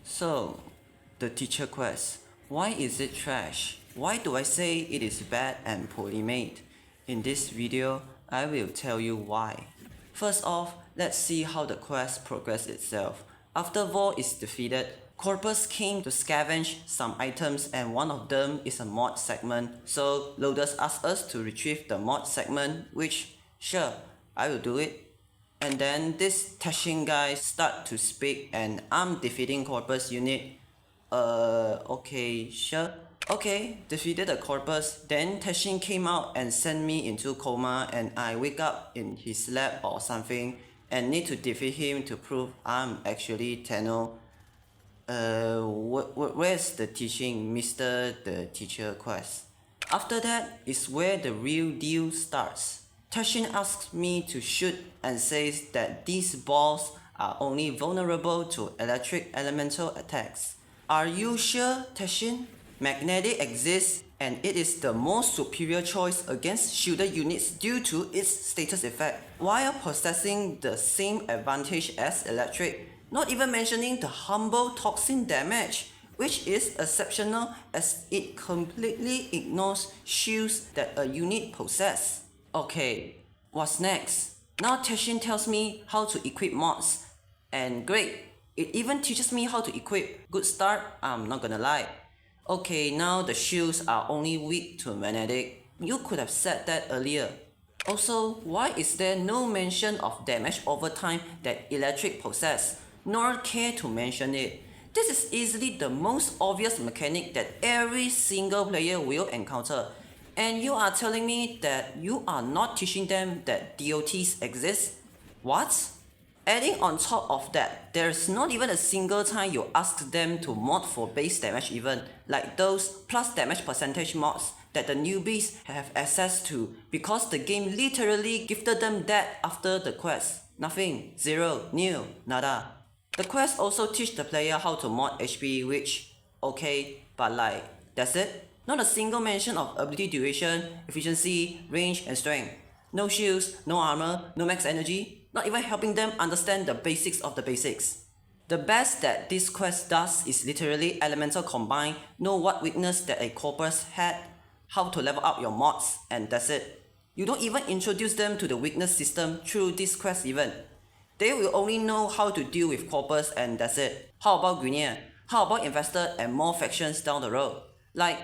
So, the teacher quest. Why is it trash? Why do I say it is bad and poorly made? In this video, I will tell you why. First off, let's see how the quest progresses itself. After Vor is defeated, Corpus came to scavenge some items and one of them is a mod segment, so loaders asked us to retrieve the mod segment, which, sure, I will do it. And then this Teshin guy start to speak and I'm defeating Corpus unit. Okay, sure. Okay, defeated the Corpus, then Teshin came out and sent me into coma and I wake up in his lab or something and need to defeat him to prove I'm actually Tenno. Where's the teaching, Mr. the Teacher quest? After that is where the real deal starts. Teshin asks me to shoot and says that these balls are only vulnerable to electric elemental attacks. Are you sure, Teshin? Magnetic exists and it is the most superior choice against shielded units due to its status effect, while possessing the same advantage as electric, not even mentioning the humble toxin damage, which is exceptional as it completely ignores shields that a unit possesses. Okay, what's next? Now Teshin tells me how to equip mods. And great, it even teaches me how to equip. Good start, I'm not gonna lie. Okay, now the shields are only weak to magnetic. You could have said that earlier. Also, why is there no mention of damage over time that electric possess, nor care to mention it? This is easily the most obvious mechanic that every single player will encounter. And you are telling me that you are not teaching them that DOTs exist? What? Adding on top of that, there's not even a single time you ask them to mod for base damage even, like those plus damage percentage mods that the newbies have access to, because the game literally gifted them that after the quest. Nothing, zero, nil, nada. The quest also teach the player how to mod HP, which, okay, but like, that's it? Not a single mention of ability duration, efficiency, range, and strength. No shields, no armor, no max energy, not even helping them understand the basics of the basics. The best that this quest does is literally elemental combine, know what weakness that a corpus had, how to level up your mods, and that's it. You don't even introduce them to the weakness system through this quest even. They will only know how to deal with corpus and that's it. How about Grenier? How about Investor and more factions down the road? Like,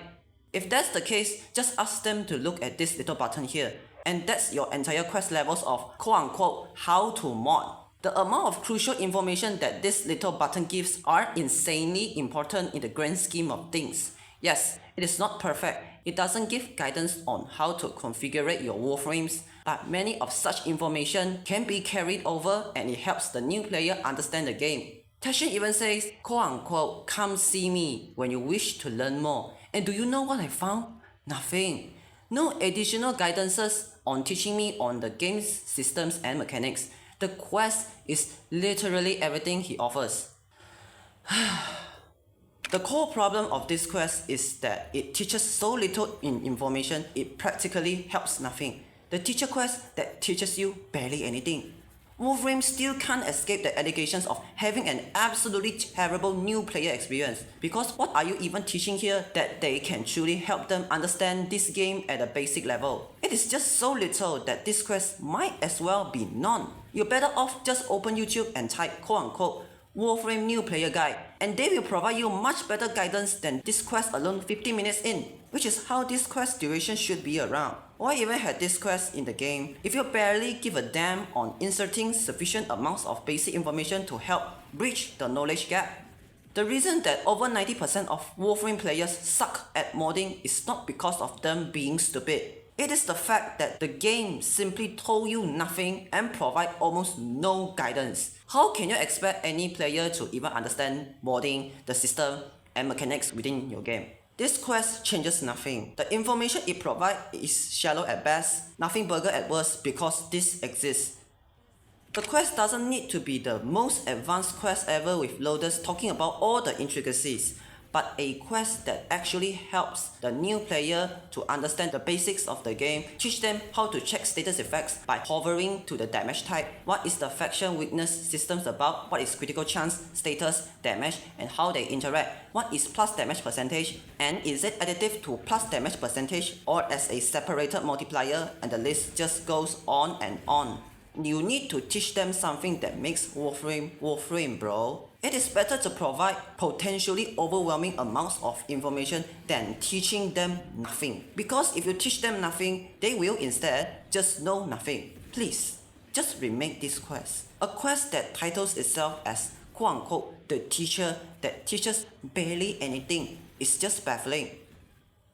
if that's the case, just ask them to look at this little button here, and that's your entire quest levels of quote-unquote how to mod. The amount of crucial information that this little button gives are insanely important in the grand scheme of things. Yes, it is not perfect. It doesn't give guidance on how to configure your warframes, but many of such information can be carried over and it helps the new player understand the game. Teshin even says, quote-unquote, come see me when you wish to learn more. And do you know what I found? Nothing. No additional guidances on teaching me on the game's systems and mechanics. The quest is literally everything he offers. The core problem of this quest is that it teaches so little in information, it practically helps nothing. The teacher quest that teaches you barely anything. Warframe still can't escape the allegations of having an absolutely terrible new player experience, because what are you even teaching here that they can truly help them understand this game at a basic level? It is just so little that this quest might as well be none. You're better off just open YouTube and type quote-unquote Warframe new player guide, and they will provide you much better guidance than this quest alone 15 minutes in, which is how this quest duration should be around. Why even had this quest in the game if you barely give a damn on inserting sufficient amounts of basic information to help bridge the knowledge gap? The reason that over 90% of Warframe players suck at modding is not because of them being stupid. It is the fact that the game simply told you nothing and provide almost no guidance. How can you expect any player to even understand modding, the system, and mechanics within your game? This quest changes nothing. The information it provides is shallow at best, nothing burger at worst because this exists. The quest doesn't need to be the most advanced quest ever with loaders talking about all the intricacies. but a quest that actually helps the new player to understand the basics of the game, teach them how to check status effects by hovering to the damage type, what is the faction weakness systems about, what is critical chance, status, damage, and how they interact, what is plus damage percentage, and is it additive to plus damage percentage or as a separated multiplier, and the list just goes on and on. You need to teach them something that makes Warframe, bro. It is better to provide potentially overwhelming amounts of information than teaching them nothing. Because if you teach them nothing, they will instead just know nothing. Please, just remake this quest. A quest that titles itself as quote-unquote the teacher that teaches barely anything is just baffling.